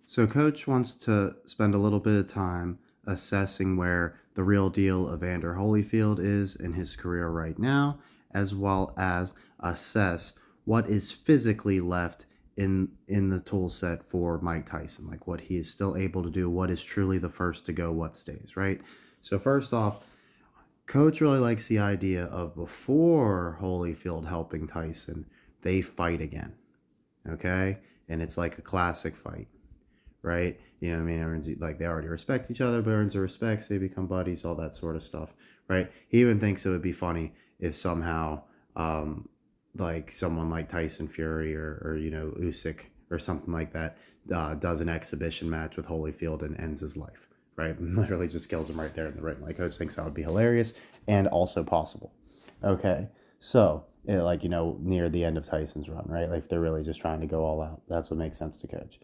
So, Coach wants to spend a little bit of time assessing where the real deal Evander Holyfield is in his career right now, as well as assess what is physically left in the tool set for Mike Tyson, like what he is still able to do, what is truly the first to go, what stays, right? So, first off, Coach really likes the idea of before Holyfield helping Tyson, they fight again, okay? And it's like a classic fight, right? You know what I mean? Earns, like they already respect each other, but earns their respects, they become buddies, all that sort of stuff, right? He even thinks it would be funny if somehow, like someone like Tyson Fury or Usyk or something like that does an exhibition match with Holyfield and ends his life, right? Literally just kills him right there in the ring. Like Coach thinks that would be hilarious and also possible. Okay, so like near the end of Tyson's run, right? Like if they're really just trying to go all out, that's what makes sense to Coach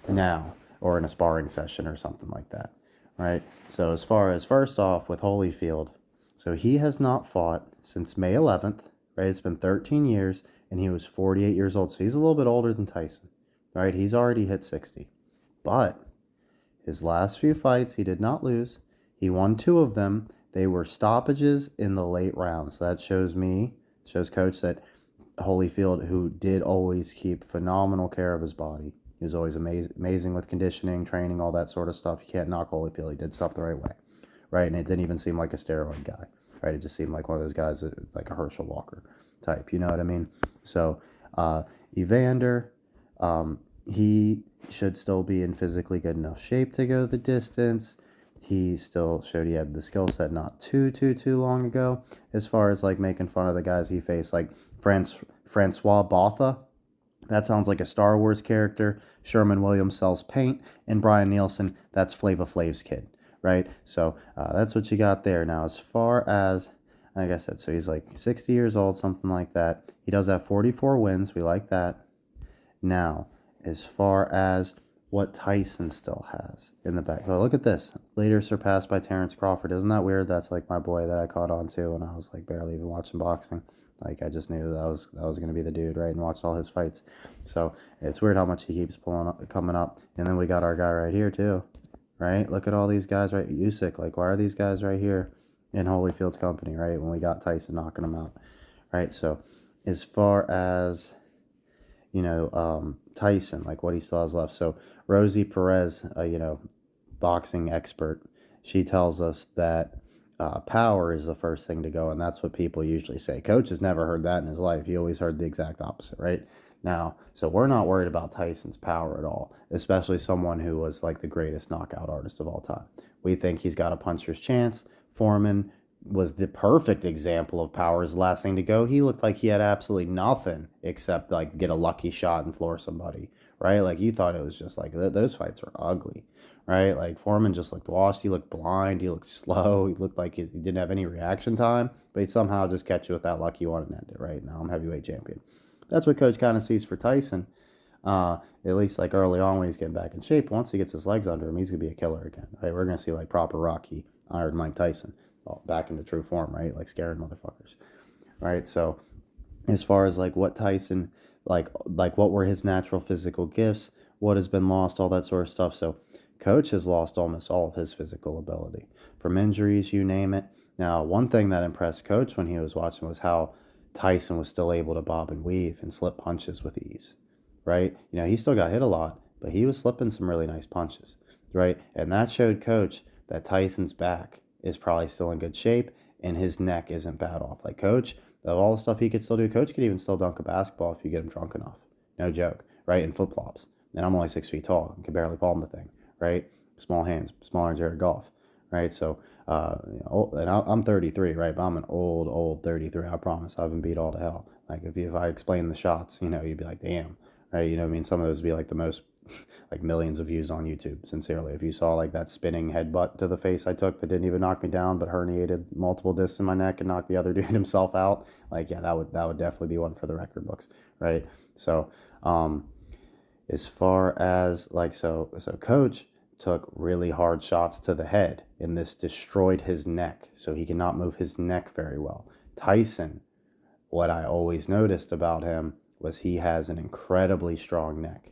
now, or in a sparring session or something like that, right? So as far as first off with Holyfield, so he has not fought since May 11th, right? It's been 13 years, and he was 48 years old, so he's a little bit older than Tyson, right? He's already hit 60, but his last few fights he did not lose. He won two of them. They were stoppages in the late rounds. So that shows Coach that Holyfield, who did always keep phenomenal care of his body. He was always amazing with conditioning, training, all that sort of stuff. You can't knock Holyfield. He did stuff the right way, right? And it didn't even seem like a steroid guy, right? It just seemed like one of those guys, like a Herschel Walker type. You know what I mean? So, Evander, he should still be in physically good enough shape to go the distance. He still showed he had the skill set not too long ago. As far as like making fun of the guys he faced, like Francois Botha, that sounds like a Star Wars character. Sherman Williams sells paint, and Brian Nielsen, that's Flava Flav's kid, right? So that's what you got there. Now, as far as, like I said, so he's like 60 years old, something like that. He does have 44 wins. We like that. Now, as far as what Tyson still has in the back. So look at this. Later surpassed by Terrence Crawford. Isn't that weird? That's like my boy that I caught on to when I was like barely even watching boxing. Like I just knew that was gonna be the dude, right? And watched all his fights. So it's weird how much he keeps pulling up, coming up. And then we got our guy right here too, right? Look at all these guys, right? Usyk. Like why are these guys right here in Holyfield's company, right? When we got Tyson knocking them out, right? So as far as Tyson, like what he still has left. So Rosie Perez, boxing expert, she tells us that power is the first thing to go, and that's what people usually say. Coach has never heard that in his life. He always heard the exact opposite, right? Now, so we're not worried about Tyson's power at all, especially someone who was like the greatest knockout artist of all time. We think he's got a puncher's chance. Foreman was the perfect example of power's last thing to go. He looked like he had absolutely nothing except like get a lucky shot and floor somebody, right? Like you thought it was just like those fights were ugly, right? Like Foreman just looked lost. He looked blind. He looked slow. He looked like he didn't have any reaction time, but he'd somehow just catch you with that lucky one and end it, right? Now I'm heavyweight champion. That's what Coach kind of sees for Tyson. At least like early on when he's getting back in shape. Once he gets his legs under him, he's gonna be a killer again, right? We're gonna see like proper Rocky Iron Mike Tyson back into true form, right? Like scaring motherfuckers, right? So as far as like what Tyson, like what were his natural physical gifts, what has been lost, all that sort of stuff. So Coach has lost almost all of his physical ability from injuries, you name it. Now, one thing that impressed Coach when he was watching was how Tyson was still able to bob and weave and slip punches with ease, right? He still got hit a lot, but he was slipping some really nice punches, right? And that showed Coach that Tyson's back is probably still in good shape and his neck isn't bad off. Like Coach, of all the stuff he could still do, Coach could even still dunk a basketball if you get him drunk enough. No joke, right? In flip flops. And I'm only 6 feet tall and can barely palm the thing, right? Small hands, smaller than Jared Goff, right? So, and I'm 33, right? But I'm an old 33. I promise. I've been beat all to hell. Like if I explain the shots, you'd be like, damn, right? You know what I mean? Some of those would be like the most like millions of views on YouTube, sincerely. If you saw like that spinning headbutt to the face I took that didn't even knock me down but herniated multiple discs in my neck and knocked the other dude himself out, like yeah, that would definitely be one for the record books, right? So as far as like so Coach took really hard shots to the head and this destroyed his neck, so he cannot move his neck very well. Tyson, what I always noticed about him was he has an incredibly strong neck.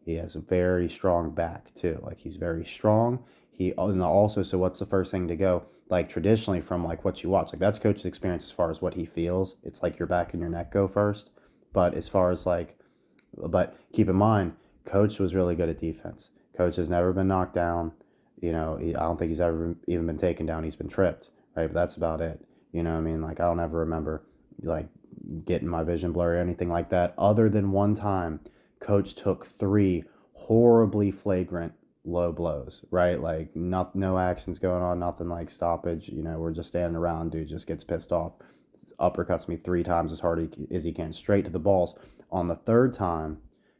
He has a very strong back too. Like he's very strong. He and also, so what's the first thing to go? Like traditionally from like what you watch, like that's coach's experience as far as what he feels. It's like your back and your neck go first. But as far as like, but keep in mind, coach was really good at defense. Coach has never been knocked down. I don't think he's ever even been taken down. He's been tripped, right? But that's about it. You know what I mean? Like I don't ever remember like getting my vision blurry or anything like that. Other than one time, coach took three horribly flagrant low blows, right? Like not no actions going on, nothing like stoppage. We're just standing around. Dude just gets pissed off, uppercuts me three times as hard as he can, straight to the balls. On the third time,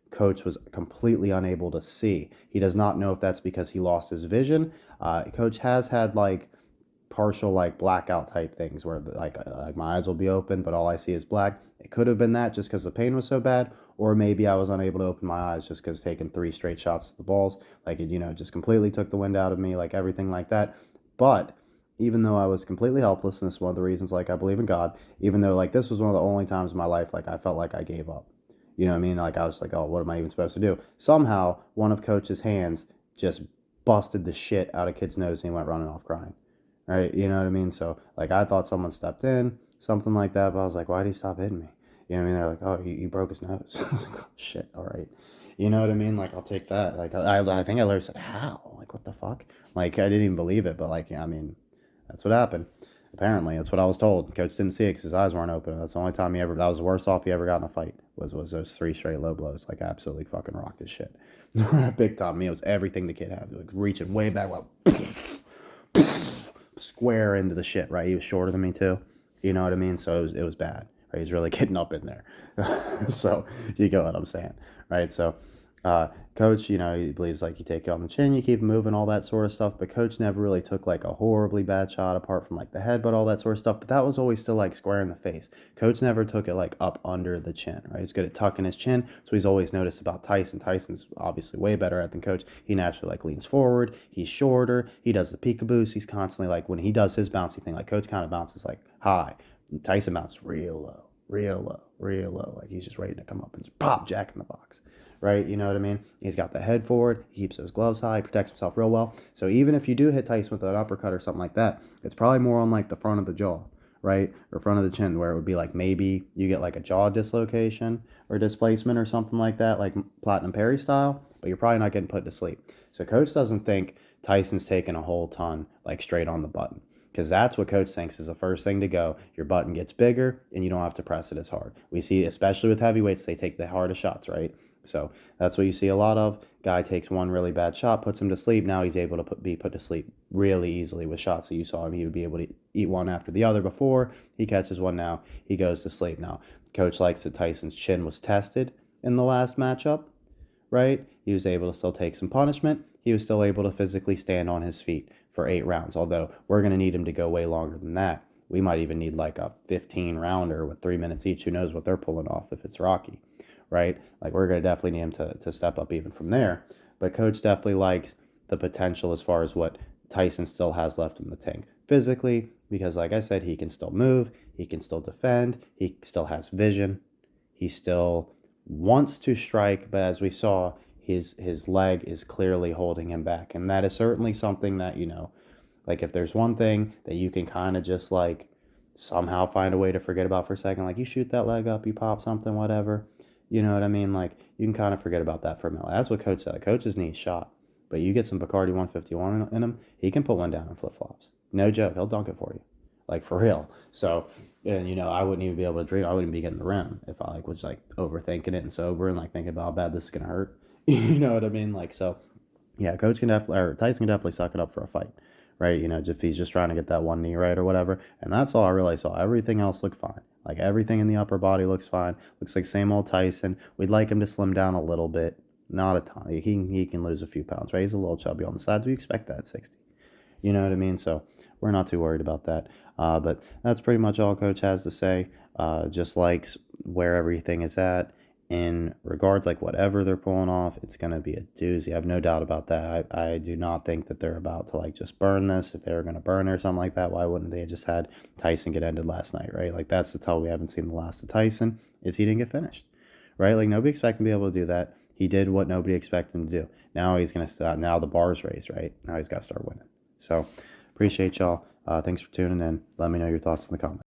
coach was completely unable to see. He does not know if that's because he lost his vision. Coach has had like partial like blackout type things where like my eyes will be open but all I see is black. It could have been that just because the pain was so bad, or maybe I was unable to open my eyes just because taking three straight shots to the balls, like it just completely took the wind out of me, like everything like that. But even though I was completely helpless, and this is one of the reasons like I believe in God, even though like this was one of the only times in my life like I felt like I gave up. You know what I mean? Like I was like, oh, what am I even supposed to do? Somehow one of coach's hands just busted the shit out of kid's nose and he went running off crying. Right? You know what I mean? So like I thought someone stepped in, something like that, but I was like, why'd he stop hitting me? You know what I mean? They're like, oh, he broke his nose. I was like, oh shit, all right. You know what I mean? Like I'll take that. Like I think I literally said, how? Like what the fuck? Like I didn't even believe it, but like, yeah, I mean, that's what happened. Apparently, that's what I was told. Coach didn't see it because his eyes weren't open. That's the only time that was the worst off he ever got in a fight, was those three straight low blows. Like, absolutely fucking rocked his shit. Big time. It was everything the kid had. Like, reaching way back, like, square into the shit, right? He was shorter than me, too. You know what I mean? So it was bad. Right? He's really getting up in there. So, you get what I'm saying, right? So, coach, he believes like you take it on the chin, you keep moving, all that sort of stuff. But coach never really took like a horribly bad shot apart from like the headbutt, all that sort of stuff. But that was always still like square in the face. Coach never took it like up under the chin, right? He's good at tucking his chin. So he's always noticed about Tyson. Tyson's obviously way better at than coach. He naturally like leans forward. He's shorter. He does the peekaboo. So he's constantly like when he does his bouncy thing, like coach kind of bounces like high. Tyson bounces real low, real low, real low. Like he's just ready to come up and just pop Jack in the box. Right? You know what I mean? He's got the head forward. He keeps those gloves high. He protects himself real well. So even if you do hit Tyson with an uppercut or something like that, it's probably more on like the front of the jaw, right? Or front of the chin, where it would be like maybe you get like a jaw dislocation or displacement or something like that, like Platinum Perry style, but you're probably not getting put to sleep. So coach doesn't think Tyson's taking a whole ton like straight on the button, because that's what coach thinks is the first thing to go. Your button gets bigger and you don't have to press it as hard. We see, especially with heavyweights, they take the hardest shots, right? So that's what you see a lot of. Guy takes one really bad shot, puts him to sleep. Now he's able to be put to sleep really easily with shots that you saw him. He would be able to eat one after the other before. He catches one now. He goes to sleep. Now, coach likes that Tyson's chin was tested in the last matchup, right? He was able to still take some punishment. He was still able to physically stand on his feet for 8 rounds, although we're going to need him to go way longer than that. We might even need like a 15 rounder with 3 minutes each. Who knows what they're pulling off if it's Rocky, right? Like we're going to definitely need him to step up even from there. But coach definitely likes the potential as far as what Tyson still has left in the tank physically, because like I said, he can still move, he can still defend, he still has vision, he still wants to strike, but as we saw, his leg is clearly holding him back. And that is certainly something that, like if there's one thing that you can kind of just like somehow find a way to forget about for a second, like you shoot that leg up, you pop something, whatever, you know what I mean? Like you can kind of forget about that for a minute. That's what coach said. Coach's knee shot, but you get some Bacardi 151 in him, he can put one down in flip-flops. No joke, he'll dunk it for you, like for real. So, and I wouldn't even be able to drink. I wouldn't be getting the rim if I like was like overthinking it and sober and like thinking about how bad this is gonna hurt. You know what I mean? Like so, yeah. Coach can definitely, or Tyson can definitely suck it up for a fight, right? If he's just trying to get that one knee right or whatever. And that's all I really saw. Everything else looked fine. Like everything in the upper body looks fine. Looks like same old Tyson. We'd like him to slim down a little bit, not a ton. He can lose a few pounds, right? He's a little chubby on the sides. We expect that at 60. You know what I mean? So we're not too worried about that. But that's pretty much all coach has to say. Just like where everything is at in regards, like whatever they're pulling off, it's going to be a doozy. I have no doubt about that. I do not think that they're about to like just burn this. If they were going to burn it or something like that, why wouldn't they have just had Tyson get ended last night, right? Like that's the tell we haven't seen the last of Tyson is he didn't get finished, right? Like nobody expected him to be able to do that. He did what nobody expected him to do. Now he's gonna start. Now the bar's raised, right? Now he's got to start winning. So appreciate y'all. Thanks for tuning in. Let me know your thoughts in the comments.